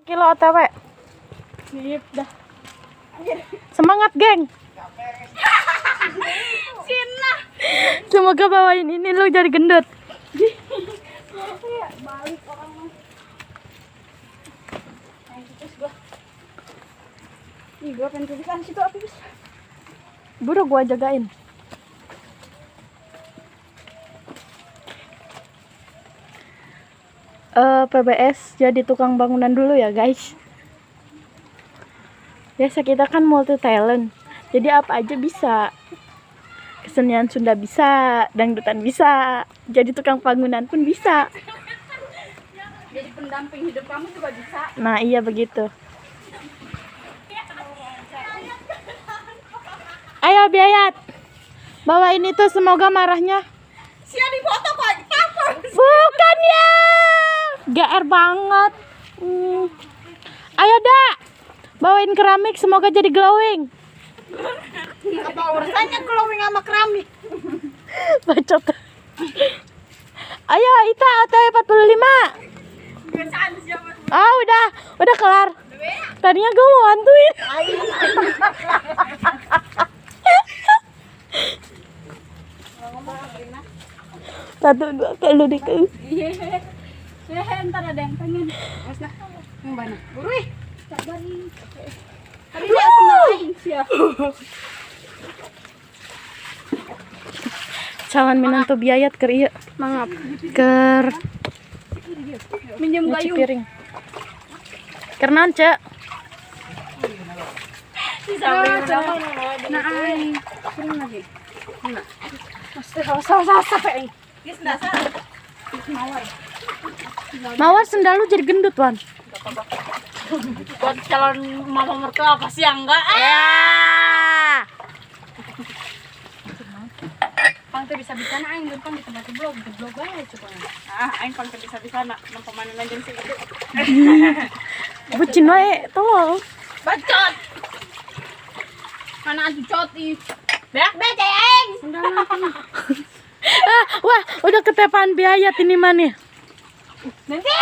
kilo OTW. Sip dah. Semangat, geng. Cina. Semoga bawain ini lu jadi gendut. Balik orang. Gua pengen tulisan situ apa bis? Buru gua jagain. PBS jadi tukang bangunan dulu ya guys. Biasa kita kan multi talent, jadi apa aja bisa. Kesenian Sunda bisa, dangdutan bisa, jadi tukang bangunan pun bisa. Jadi pendamping hidup kamu juga bisa. Nah iya begitu. Ayo Biayat, bawain itu, semoga marahnya. Sia di foto kok takut. Bukan ya, GR banget. Ayo dak, bawain keramik, semoga jadi glowing. Apa urusannya glowing sama keramik? Bacot. Ayo Ita, OTW 45. Kebiasaan siapa? Ah udah kelar. Tadinya gue mau bantuin. Satu dua kalau dikau. Iya. Ntar ada yang pengen. Mas nah. Yang mana? Burui. Sabar nih. Tadi dia senang sia. Calon menantu Biayat ker ieu. Mangap. Ker Minjem nyuci gayung. piring. Ker naon, Cek? Nah, ai. Piring lagi. Nah. Masa pengen. Geus dasar. Mawar. Mawar sendal lu jadi gendut, Wan. Buat calon mama mertua apa sih yang enggak? Ya. Pang teh bisa-bisa na aing gampang di tempat blog aja coba. Aing pang teh bisa-bisa na pemanen aja sih itu. Bucin wae, tolong. Bacot. Mana atuh coti? Beak bece aing. Wah, udah ketepan Biayat ini mah nih. Nanti.